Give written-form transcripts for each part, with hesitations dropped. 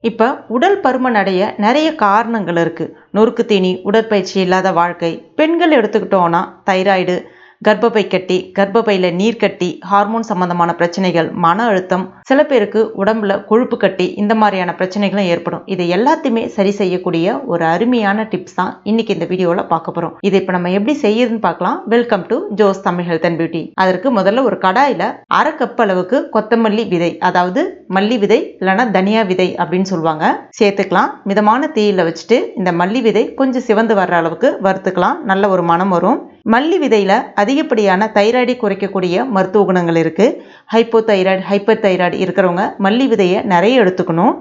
இப்போ உடல் பருமன் அடைய நிறைய காரணங்கள் இருக்குது. நொறுக்கு தீனி, உடற்பயிற்சி இல்லாத வாழ்க்கை, பெண்கள் எடுத்துக்கிட்டோன்னா தைராய்டு, கர்ப்பப்பை கட்டி, கர்ப்பப்பையில் நீர் கட்டி, ஹார்மோன் சம்பந்தமான பிரச்சனைகள், மன அழுத்தம், சில பேருக்கு உடம்புல கொழுப்பு கட்டி, இந்த மாதிரியான பிரச்சனைகளும் ஏற்படும். இது எல்லாத்தையுமே சரி செய்யக்கூடிய ஒரு அருமையான டிப்ஸ் தான் இன்னைக்கு இந்த வீடியோவில் பார்க்க போகிறோம். இதை இப்போ நம்ம எப்படி செய்யறதுன்னு பார்க்கலாம். Welcome to Jose Tamil health and beauty. அதற்கு முதல்ல ஒரு கடாயில் அரை கப் அளவுக்கு கொத்தமல்லி விதை, அதாவது மல்லி விதை இல்லைன்னா தனியா விதை அப்படின்னு சொல்லுவாங்க, சேர்த்துக்கலாம். மிதமான தீயில வச்சுட்டு இந்த மல்லி விதை கொஞ்சம் சிவந்து வர்ற அளவுக்கு வறுத்துக்கலாம். நல்ல ஒரு மனம் வரும். மல்லி விதையில அதிகப்படியான தைராய்டை குறைக்கக்கூடிய மருத்துவ குணங்கள் இருக்கு. ஹைப்போ தைராய்டு, ஹைப்பர் தைராய்டு இருக்கிறவங்க மல்லி விதையை நிறைய எடுத்துக்கணும்.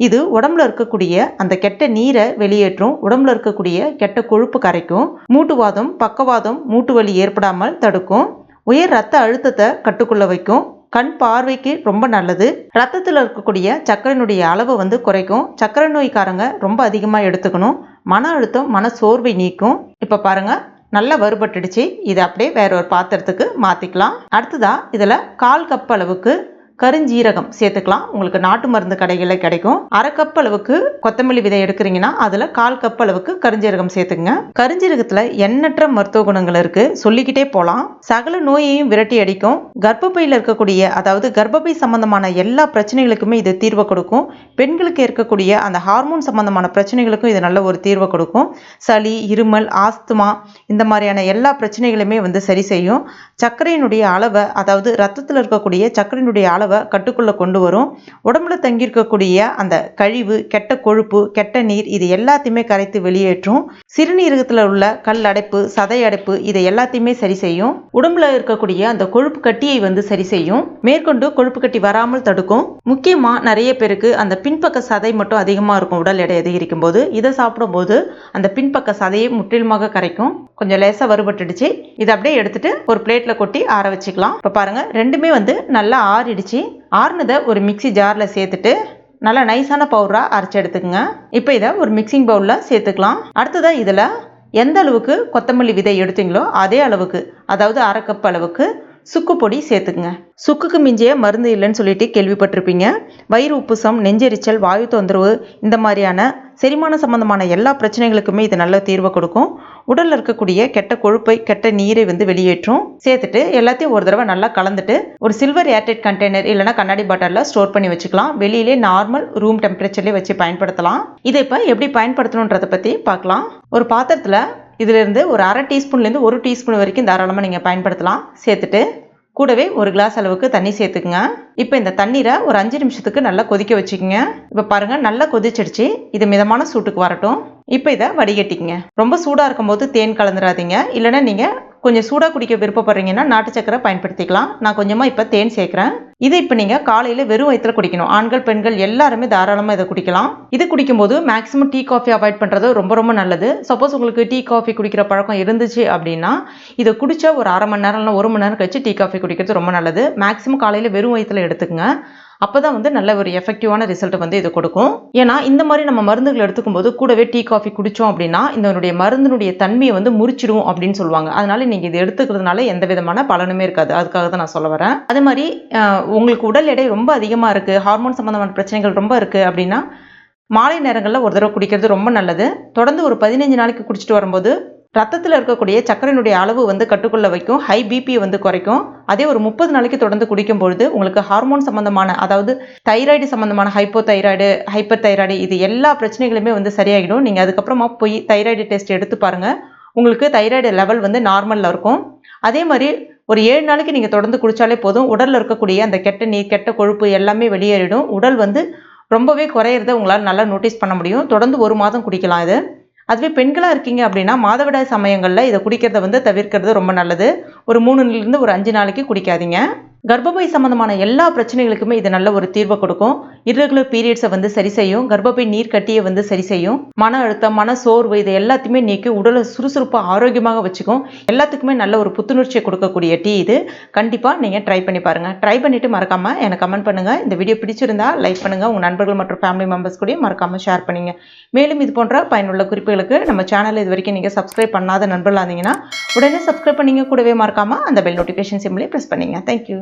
இது உடம்புல இருக்கக்கூடிய அந்த கெட்ட நீரை வெளியேற்றும், உடம்புல இருக்கக்கூடிய கெட்ட கொழுப்பு கரைக்கும், மூட்டுவாதம், பக்கவாதம், மூட்டு வலி ஏற்படாமல் தடுக்கும், உயர் ரத்த அழுத்தத்தை கட்டுக்குள்ள வைக்கும், கண் பார்வைக்கு ரொம்ப நல்லது, ரத்தத்தில் இருக்கக்கூடிய சர்க்கரையினுடைய அளவை குறைக்கும். சர்க்கரை நோய்க்காரங்க ரொம்ப அதிகமாக எடுத்துக்கணும். மன அழுத்தம், மன சோர்வை நீக்கும். இப்போ பாருங்க, நல்லா வறுபட்டுடுச்சு. இதை அப்படியே வேற ஒரு பாத்திரத்துக்கு மாற்றிக்கலாம். அடுத்ததா இதில் 1/4 கப் அளவுக்கு கருஞ்சீரகம் சேர்த்துக்கலாம். உங்களுக்கு நாட்டு மருந்து கடைகளில் கிடைக்கும். அரை கப் அளவுக்கு கொத்தமல்லி விதை எடுக்கிறீங்கன்னா அதில் 1/4 கப் அளவுக்கு கருஞ்சீரகம் சேர்த்துக்குங்க. கருஞ்சீரகத்தில் எண்ணற்ற மருத்துவ குணங்கள் இருக்கு, சொல்லிக்கிட்டே போகலாம். சகல நோயையும் விரட்டி அடிக்கும். கர்ப்பப்பையில் இருக்கக்கூடிய, அதாவது கர்ப்பப்பை சம்பந்தமான எல்லா பிரச்சனைகளுக்குமே இது தீர்வு கொடுக்கும். பெண்களுக்கு இருக்கக்கூடிய அந்த ஹார்மோன் சம்பந்தமான பிரச்சனைகளுக்கும் இது நல்ல ஒரு தீர்வு கொடுக்கும். சளி, இருமல், ஆஸ்துமா, இந்த மாதிரியான எல்லா பிரச்சனைகளுமே சரி செய்யும். சர்க்கரையினுடைய அளவை, அதாவது ரத்தத்தில் இருக்கக்கூடிய சர்க்கரையினுடைய அளவை கட்டுக்குள்ள கொண்டு வரும். உடம்புல தங்கியிருக்கக்கூடிய அந்த கழிவு, கெட்ட கொழுப்பு, கெட்ட நீர், இது எல்லாத்தையுமே கரைத்து வெளியேற்றும். சிறுநீரகத்தில் உள்ள கல் அடைப்பு, சதை அடைப்பு, இதை எல்லாத்தையுமே சரி செய்யும். உடம்புல இருக்கக்கூடிய அந்த கொழுப்பு கட்டியை சரி செய்யும். மேற்கொண்டு கொழுப்பு கட்டி வராமல் தடுக்கும். முக்கியமா நிறைய பேருக்கு அந்த பின்பக்க சதை மட்டும் அதிகமா இருக்கும் உடல் எடை அதிகரிக்கும் போது. இதை சாப்பிடும் போது அந்த பின்பக்க சதையை முற்றிலுமாக கரைக்கும். கொஞ்சம் லேசா வறுபட்டுடுச்சு. இதை அப்படியே எடுத்துட்டு ஒரு பிளேட்ல கொட்டி ஆற வச்சுக்கலாம். இப்போ பாருங்க, ரெண்டுமே நல்லா ஆறிடுச்சு. ஆறுனதை ஒரு மிக்சி ஜார்ல சேர்த்துட்டு நல்லா நைஸான பவுடரா அரைச்சி எடுத்துக்கோங்க. இப்போ இதை ஒரு மிக்சிங் பவுல்ல சேர்த்துக்கலாம். அடுத்ததான் இதில் எந்த அளவுக்கு கொத்தமல்லி விதை எடுத்தீங்களோ அதே அளவுக்கு, அதாவது அரை கப் அளவுக்கு சுக்கு பொடி சேர்த்துக்குங்க. சுக்குக்கு மிஞ்சிய மருந்து இல்லைன்னு சொல்லிட்டு கேள்விப்பட்டிருப்பீங்க. வயிறு உப்புசம், நெஞ்செரிச்சல், வாயு தொந்தரவு, இந்த மாதிரியான செரிமான சம்பந்தமான எல்லா பிரச்சனைகளுக்குமே இது நல்ல தீர்வை கொடுக்கும். உடல்ல இருக்கக்கூடிய கெட்ட கொழுப்பை, கெட்ட நீரை வெளியேற்றும். சேர்த்துட்டு எல்லாத்தையும் ஒரு தடவை நல்லா கலந்துட்டு ஒரு சில்வர் ஏர்டைட் கண்டெய்னர் இல்லைன்னா கண்ணாடி பாட்டிலில் ஸ்டோர் பண்ணி வச்சுக்கலாம். வெளியிலே நார்மல் ரூம் டெம்பரேச்சர்லேயே வச்சு பயன்படுத்தலாம். இதை இப்போ எப்படி பயன்படுத்தணுன்றதை பற்றி பார்க்கலாம். ஒரு பாத்திரத்தில் இதிலிருந்து ஒரு அரை டீஸ்பூன்லேருந்து 1 டீஸ்பூன் வரைக்கும் தாராளமாக நீங்கள் பயன்படுத்தலாம். சேர்த்துட்டு கூடவே ஒரு கிளாஸ் அளவுக்கு தண்ணி சேர்த்துக்குங்க. இப்போ இந்த தண்ணீரை ஒரு 5 நிமிஷத்துக்கு நல்லா கொதிக்க வச்சுக்கோங்க. இப்போ பாருங்க, நல்லா கொதிச்சிடுச்சு. இது மிதமான சூட்டுக்கு வரட்டும். இப்போ இதை வடிகட்டிக்கங்க. ரொம்ப சூடாக இருக்கும்போது தேன் கலந்துடாதீங்க. இல்லைன்னா நீங்கள் கொஞ்சம் சூடாக குடிக்க விருப்பப்படுறீங்கன்னா நாட்டு சக்கரை பயன்படுத்திக்கலாம். நான் கொஞ்சமாக இப்போ தேன் சேர்க்குறேன். இதை இப்போ நீங்கள் காலையில் வெறும் வயிற்றுல குடிக்கணும். ஆண்கள், பெண்கள் எல்லாருமே தாராளமாக இதை குடிக்கலாம். இது குடிக்கும்போது மேக்ஸிமம் டீ காஃபி அவாய்ட் பண்ணுறது ரொம்ப ரொம்ப நல்லது. சப்போஸ் உங்களுக்கு டீ காஃபி குடிக்கிற பழக்கம் இருந்துச்சு அப்படின்னா இதை குடிச்சா ஒரு அரை மணி நேரம் இல்லை 1 மணி நேரம் கழிச்சு டீ காஃபி குடிக்கிறது ரொம்ப நல்லது. மேக்ஸிமம் காலையில் வெறும் வயிற்றுல எடுத்துக்கங்க. அப்போதான் நல்ல ஒரு எஃபெக்டிவான ரிசல்ட் இது கொடுக்கும். ஏன்னா இந்த மாதிரி நம்ம மருந்துகள் எடுத்துக்கும் போது கூடவே டீ காஃபி குடித்தோம் அப்படின்னா இதனுடைய மருந்தினுடைய தன்மையை முறிச்சிடும் அப்படின்னு சொல்லுவாங்க. அதனால நீங்கள் இது எடுத்துக்கிறதுனால எந்த விதமான பலனுமே இருக்காது. அதுக்காக தான் நான் சொல்ல வரேன். அதே மாதிரி உங்களுக்கு உடல் எடை ரொம்ப அதிகமாக இருக்குது, ஹார்மோன் சம்பந்தமான பிரச்சனைகள் ரொம்ப இருக்குது அப்படின்னா மாலை நேரங்களில் ஒரு தடவை குடிக்கிறது ரொம்ப நல்லது. தொடர்ந்து ஒரு 15 நாளைக்கு குடிச்சிட்டு வரும்போது ரத்தத்தில் இருக்கக்கூடிய சர்க்கரையினுடைய அளவு கட்டுக்குள்ள வைக்கும். ஹை பிபி குறைக்கும். அதே ஒரு 30 நாளைக்கு தொடர்ந்து குடிக்கும் பொழுது உங்களுக்கு ஹார்மோன் சம்பந்தமான, அதாவது தைராய்டு சம்பந்தமான ஹைப்போ தைராய்டு, ஹைப்பர் தைராய்டு, இது எல்லா பிரச்சனைகளுமே சரியாகிடும். நீங்கள் அதுக்கப்புறமா போய் தைராய்டு டெஸ்ட் எடுத்து பாருங்க. உங்களுக்கு தைராய்டு லெவல் நார்மலில் இருக்கும். அதே மாதிரி ஒரு 7 நாளைக்கு நீங்கள் தொடர்ந்து குடித்தாலே போதும். உடலில் இருக்கக்கூடிய அந்த கெட்ட நீர், கெட்ட கொழுப்பு எல்லாமே வெளியேறிடும். உடல் ரொம்பவே குறையிறத உங்களால் நல்லா நோட்டீஸ் பண்ண முடியும். தொடர்ந்து 1 மாதம் குடிக்கலாம் இது. அதுவே பெண்களாக இருக்கீங்க அப்படின்னா மாதவிடாய் சமயங்களில் இதை குடிக்கிறத தவிர்க்கிறது ரொம்ப நல்லது. ஒரு 3லிருந்து ஒரு 5 நாளைக்கு குடிக்காதீங்க. கர்ப்பப்பை சம்பந்தமான எல்லா பிரச்சனைகளுக்குமே இது நல்ல ஒரு தீர்வை கொடுக்கும். இர்ரெகுலர் பீரியட்ஸை சரி செய்யும். கர்ப்பப்பை நீர் கட்டியை சரி செய்யும். மன அழுத்தம், மன சோர்வு, இது எல்லாத்தையுமே நீக்கி உடலை சுறுசுறுப்பாக ஆரோக்கியமாக வச்சுக்கும். எல்லாத்துக்குமே நல்ல ஒரு புத்துணர்ச்சியை கொடுக்கக்கூடிய டீ இது. கண்டிப்பாக நீங்கள் ட்ரை பண்ணி பாருங்கள். ட்ரை பண்ணிவிட்டு மறக்காமல் எனக்கு கமெண்ட் பண்ணுங்கள். இந்த வீடியோ பிடிச்சிருந்தா லைக் பண்ணுங்கள். உங்கள் நண்பர்கள் மற்றும் ஃபேமிலி மெம்பர்ஸ் கூட மறக்காமல் ஷேர் பண்ணுங்க. மேலும் இது போன்ற பயனுள்ள குறிப்புகளுக்கு நம்ம சேனல் இது வரைக்கும் நீங்கள் சப்ஸ்கிரைப் பண்ணாத நண்பர்களாக இருந்தீங்கன்னா உடனே சப்ஸ்கிரைப் பண்ணிங்க. கூடவே மறக்காமல் அந்த பெல் நோட்டிஃபிகேஷன் சிம்பிளை ப்ரெஸ் பண்ணிங்க. தேங்க்யூ.